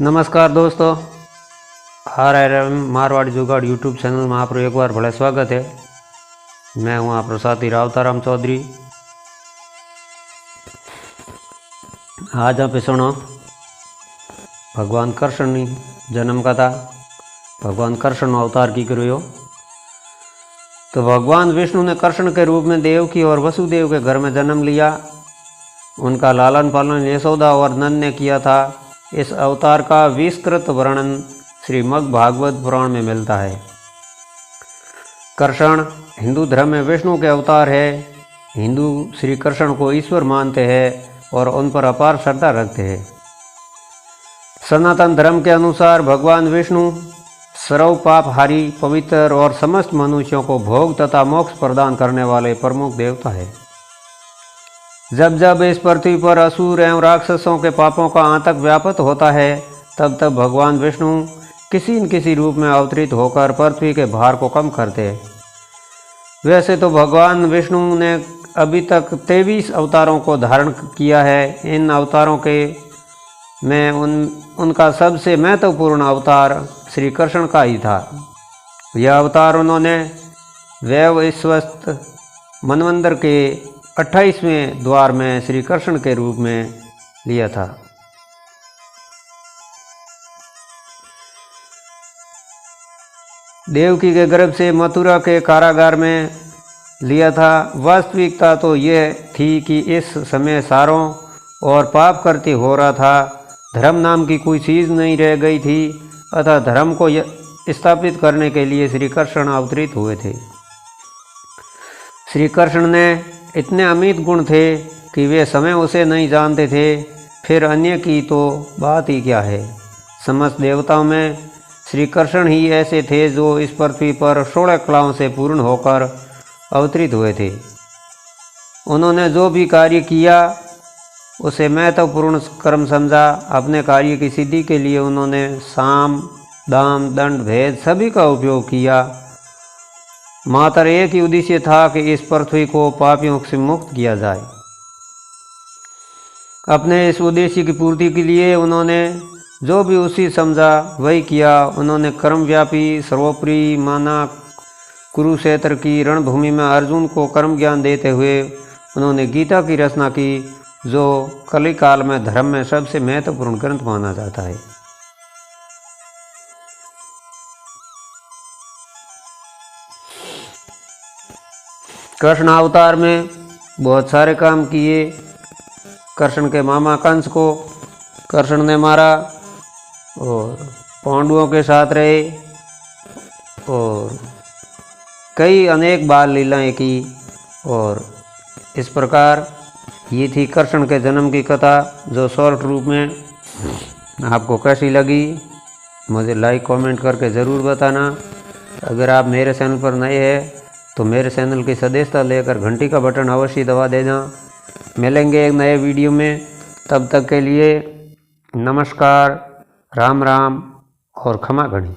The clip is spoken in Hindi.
नमस्कार दोस्तों, RRM मारवाड़ी जुगाड़ यूट्यूब चैनल में आप एक बार बड़ा स्वागत है। मैं हूँ आप साथी रावताराम चौधरी। आज आप सुनो भगवान कृष्ण की जन्म कथा। भगवान कृष्ण अवतार की करो। तो भगवान विष्णु ने कृष्ण के रूप में देवकी और वसुदेव के घर में जन्म लिया। उनका लालन पालन यशोदा और नंद ने किया था। इस अवतार का विस्तृत वर्णन श्रीमद् भागवत पुराण में मिलता है। कृष्ण हिंदू धर्म में विष्णु के अवतार है। हिंदू श्री कृष्ण को ईश्वर मानते हैं और उन पर अपार श्रद्धा रखते हैं। सनातन धर्म के अनुसार भगवान विष्णु सर्व पापहारी, पवित्र और समस्त मनुष्यों को भोग तथा मोक्ष प्रदान करने वाले प्रमुख देवता है। जब जब इस पृथ्वी पर असुर एवं राक्षसों के पापों का आतंक व्याप्त होता है, तब तब भगवान विष्णु किसी न किसी रूप में अवतरित होकर पृथ्वी के भार को कम करते हैं। वैसे तो भगवान विष्णु ने अभी तक 23 अवतारों को धारण किया है। इन अवतारों के में उनका सबसे महत्वपूर्ण अवतार श्री कृष्ण का ही था। यह अवतार उन्होंने वैवस्वत मनवंतर के 28वें द्वार में श्री कृष्ण के रूप में लिया था। देवकी के गर्भ से मथुरा के कारागार में लिया था। वास्तविकता तो यह थी कि इस समय सारों और पाप करती हो रहा था। धर्म नाम की कोई चीज़ नहीं रह गई थी। अतः धर्म को स्थापित करने के लिए श्री कृष्ण अवतरित हुए थे। श्री कृष्ण ने इतने अमित गुण थे कि वे समय उसे नहीं जानते थे, फिर अन्य की तो बात ही क्या है। समस्त देवताओं में श्री कृष्ण ही ऐसे थे जो इस पृथ्वी पर 16 कलाओं से पूर्ण होकर अवतरित हुए थे। उन्होंने जो भी कार्य किया उसे महत्वपूर्ण कर्म समझा। अपने कार्य की सिद्धि के लिए उन्होंने साम, दाम, दंड, भेद सभी का उपयोग किया। मात्र एक ही उद्देश्य था कि इस पृथ्वी को पापियों से मुक्त किया जाए। अपने इस उद्देश्य की पूर्ति के लिए उन्होंने जो भी उचित समझा वही किया। उन्होंने कर्मव्यापी सर्वोपरि माना। कुरुक्षेत्र की रणभूमि में अर्जुन को कर्म ज्ञान देते हुए उन्होंने गीता की रचना की, जो कली काल में धर्म में सबसे महत्वपूर्ण ग्रंथ माना जाता है। कृष्ण अवतार में बहुत सारे काम किए। कृष्ण के मामा कंस को कृष्ण ने मारा और पांडवों के साथ रहे और कई अनेक बाल लीलाएं की। और इस प्रकार ये थी कृष्ण के जन्म की कथा, जो शॉर्ट रूप में आपको कैसी लगी मुझे लाइक कमेंट करके ज़रूर बताना। अगर आप मेरे चैनल पर नए हैं तो मेरे चैनल की सदस्यता लेकर घंटी का बटन अवश्य दबा देना। मिलेंगे एक नए वीडियो में, तब तक के लिए नमस्कार, राम राम और क्षमा घणी।